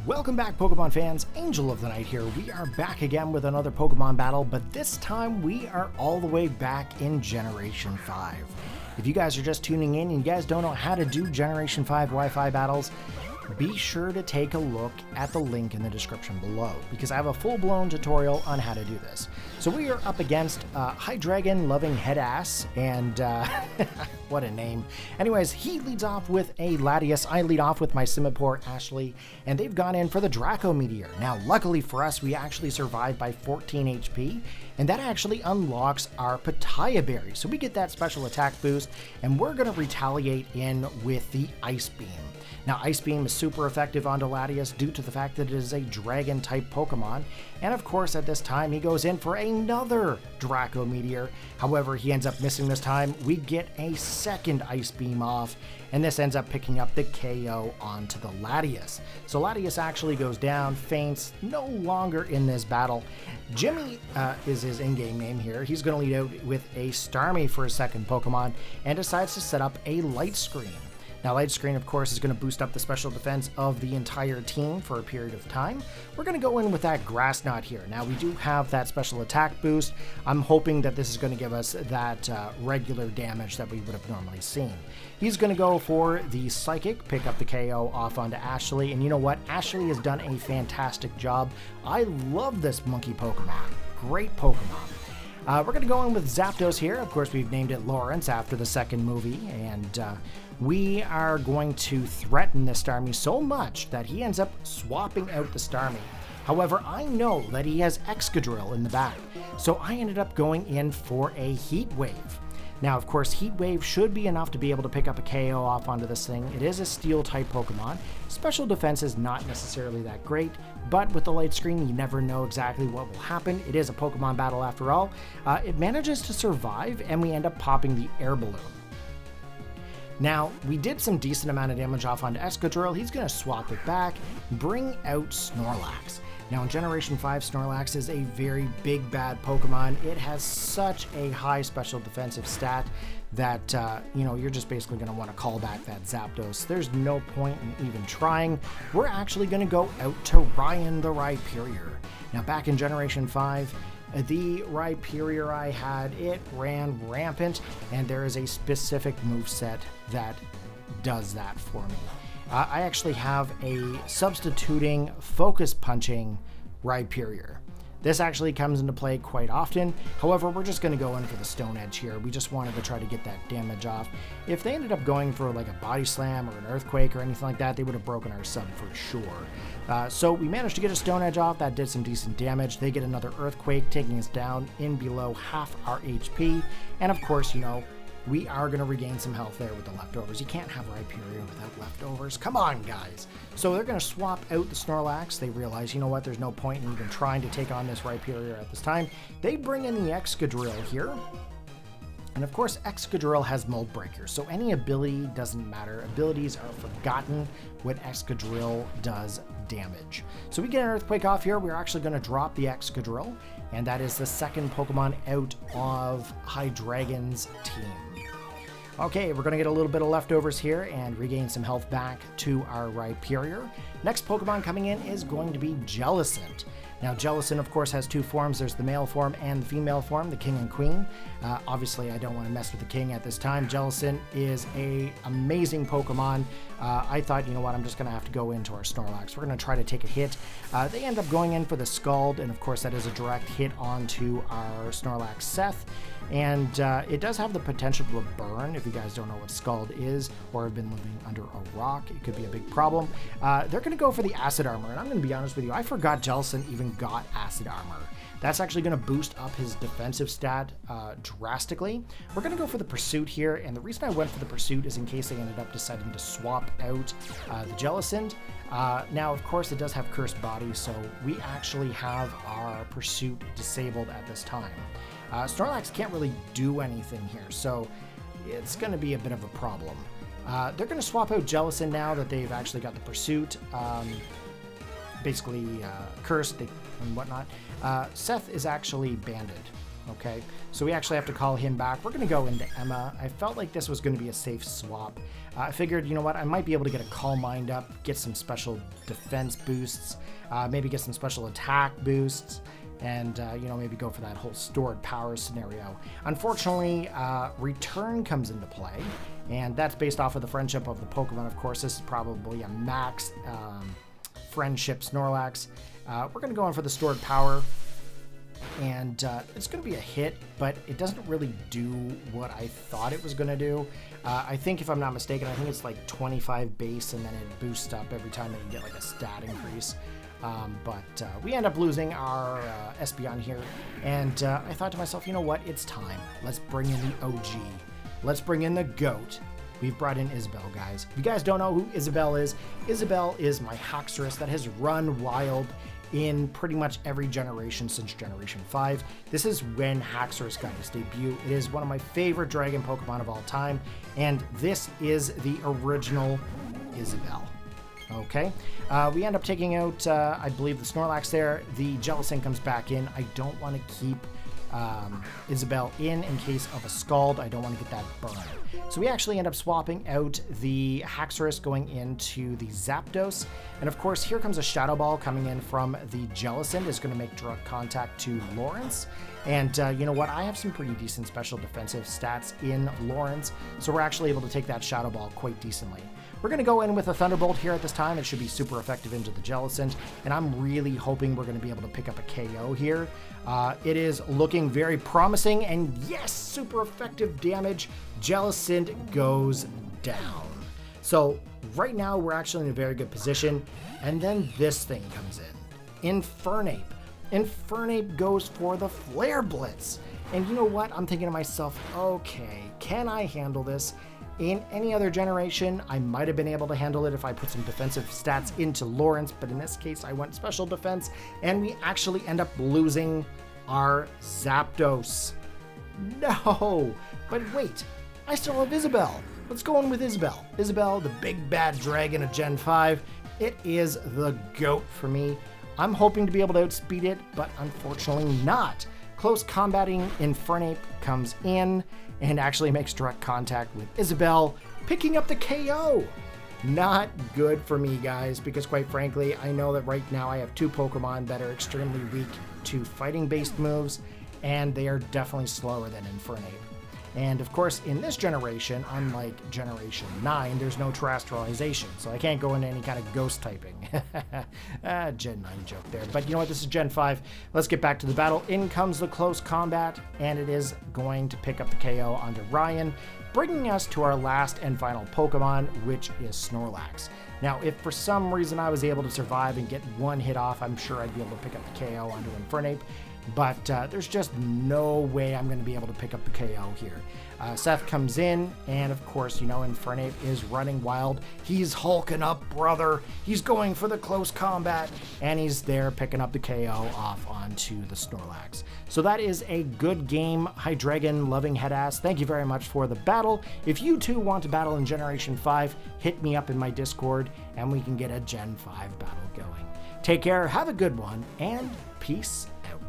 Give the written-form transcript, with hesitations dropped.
Welcome back, Pokemon fans. Angel of the Night here. We are back again with another Pokemon battle, but this time we are all the way back in Generation 5. If you guys are just tuning in and you guys don't know how to do Generation 5 Wi-Fi battles, be sure to take a look at the link in the description below, because I have a full-blown tutorial on how to do this. So we are up against Hydreigon Loving Headass, and what a name. Anyways, he leads off with a Latias. I lead off with my Simipour, Ashley, and they've gone in for the Draco Meteor. Now, luckily for us, we actually survived by 14 HP, and that actually unlocks our Petya Berry. So we get that special attack boost, and we're going to retaliate in with the Ice Beam. Now, Ice Beam is super effective onto Latias due to the fact that it is a Dragon-type Pokemon, and of course at this time he goes in for another Draco Meteor. However, he ends up missing this time. We get a second Ice Beam off, and this ends up picking up the KO onto the Latias. So Latias actually goes down, faints, no longer in this battle. Jimmy is his in-game name here. He's going to lead out with a Starmie for his second Pokemon, and decides to set up a Light Screen. Now, Light Screen, of course, is going to boost up the special defense of the entire team for a period of time. We're going to go in with that Grass Knot here. Now, we do have that special attack boost. I'm hoping that this is going to give us that regular damage that we would have normally seen. He's going to go for the Psychic, pick up the KO off onto Ashley. And you know what? Ashley has done a fantastic job. I love this monkey Pokemon. Great Pokemon. We're going to go in with Zapdos here. Of course, we've named it Lawrence after the second movie, and we are going to threaten this Starmie so much that he ends up swapping out the Starmie. However, I know that he has Excadrill in the back, so I ended up going in for a Heat Wave. Now, of course, Heat Wave should be enough to be able to pick up a KO off onto this thing. It is a Steel-type Pokemon. Special defense is not necessarily that great, but with the Light Screen, you never know exactly what will happen. It is a Pokemon battle after all. It manages to survive, and we end up popping the Air Balloon. Now, we did some decent amount of damage off onto Excadrill. He's going to swap it back, bring out Snorlax. Now, in Generation 5, Snorlax is a very big, bad Pokemon. It has such a high special defensive stat that, you're just basically going to want to call back that Zapdos. There's no point in even trying. We're actually going to go out to Ryan the Rhyperior. Now, back in Generation 5, the Rhyperior I had, it ran rampant, and there is a specific moveset that does that for me. I actually have a substituting focus punching Rhyperior. This actually comes into play quite often. However, we're just going to go in for the Stone Edge here. We just wanted to try to get that damage off. If they ended up going for like a Body Slam or an Earthquake or anything like that, they would have broken our sub for sure. So we managed to get a Stone Edge off. That did some decent damage. They get another Earthquake, taking us down in below half our HP. And of course, we are going to regain some health there with the leftovers. You can't have Rhyperior without leftovers. Come on, guys. So they're going to swap out the Snorlax. They realize, you know what, there's no point in even trying to take on this Rhyperior at this time. They bring in the Excadrill here. And of course, Excadrill has Mold Breaker, so any ability doesn't matter. Abilities are forgotten when Excadrill does damage. So we get an Earthquake off here. We're actually going to drop the Excadrill, and that is the second Pokemon out of Hydreigon's team. Okay, we're going to get a little bit of leftovers here and regain some health back to our Rhyperior. Next Pokemon coming in is going to be Jellicent. Now, Jellicent, of course, has two forms. There's the male form and the female form, the King and Queen. Obviously, I don't want to mess with the King at this time. Jellicent is an amazing Pokemon. I thought, you know what, I'm just going to have to go into our Snorlax. We're going to try to take a hit. They end up going in for the Scald, and of course, that is a direct hit onto our Snorlax Seth. And it does have the potential to burn. If you guys don't know what Scald is or have been living under a rock, it could be a big problem. They're going to go for the Acid Armor, and I'm going to be honest with you, I forgot Jellicent even got Acid Armor. That's actually going to boost up his defensive stat drastically. We're going to go for the Pursuit here, and the reason I went for the Pursuit is in case they ended up deciding to swap out the Jellicent. Now, of course, it does have Cursed Body, so we actually have our Pursuit disabled at this time. Snorlax can't really do anything here, so it's going to be a bit of a problem. They're going to swap out Jellicent now that they've actually got the Pursuit, basically cursed and whatnot. Seth is actually banded. Okay, so we actually have to call him back. We're going to go into Emma. I felt like this was going to be a safe swap. I figured, you know what, I might be able to get a Calm Mind up, get some special defense boosts, maybe get some special attack boosts, and, you know, maybe go for that whole stored power scenario. Unfortunately, Return comes into play, and that's based off of the friendship of the Pokemon. Of course, this is probably a max friendship Snorlax. We're going to go in for the stored power. And it's going to be a hit, but it doesn't really do what I thought it was going to do. I think, if I'm not mistaken, I think it's like 25 base, and then it boosts up every time that you get like a stat increase. But we end up losing our Espeon here, and I thought to myself, you know what, it's time. Let's bring in the OG. Let's bring in the GOAT. We've brought in Isabelle, guys. If you guys don't know who Isabelle is my Haxorus that has run wild in pretty much every generation since Generation 5. This is when Haxorus got his debut. It is one of my favorite dragon Pokemon of all time, and this is the original Isabelle. Okay, we end up taking out, I believe, the Snorlax there. The Jellicent comes back in. I don't want to keep Isabelle in case of a Scald. I don't want to get that burn. So we actually end up swapping out the Haxorus, going into the Zapdos. And of course, here comes a Shadow Ball coming in from the Jellicent. Is going to make direct contact to Lawrence. And you know what? I have some pretty decent special defensive stats in Lawrence, so we're actually able to take that Shadow Ball quite decently. We're going to go in with a Thunderbolt here at this time. It should be super effective into the Jellicent, and I'm really hoping we're going to be able to pick up a KO here. It is looking very promising, and yes, super effective damage. Jellicent goes down. So right now, we're actually in a very good position, and then this thing comes in. Infernape. Infernape goes for the Flare Blitz. And you know what? I'm thinking to myself, okay, can I handle this? In any other generation, I might have been able to handle it if I put some defensive stats into Lawrence, but in this case, I went special defense, and we actually end up losing our Zapdos. No! But wait, I still have Isabelle. Let's go in with Isabelle. Isabelle, the big bad dragon of Gen 5. It is the GOAT for me. I'm hoping to be able to outspeed it, but unfortunately not. Close combating Infernape comes in and actually makes direct contact with Isabelle, picking up the KO. Not good for me, guys, because quite frankly, I know that right now I have two Pokemon that are extremely weak to fighting-based moves, and they are definitely slower than Infernape. And of course, in this generation, unlike Generation 9, there's no terrestrialization, so I can't go into any kind of ghost typing. Gen 9 joke there. But you know what? This is Gen 5. Let's get back to the battle. In comes the close combat, and it is going to pick up the KO onto Ryan, bringing us to our last and final Pokemon, which is Snorlax. Now, if for some reason I was able to survive and get one hit off, I'm sure I'd be able to pick up the KO onto Infernape. But there's just no way I'm going to be able to pick up the KO here. Seth comes in, and of course, you know, Infernape is running wild. He's hulking up, brother. He's going for the close combat, and he's there picking up the KO off onto the Snorlax. So that is a good game, Hydreigon loving headass. Thank you very much for the battle. If you too want to battle in Generation 5, hit me up in my Discord, and we can get a Gen 5 battle going. Take care, have a good one, and peace out.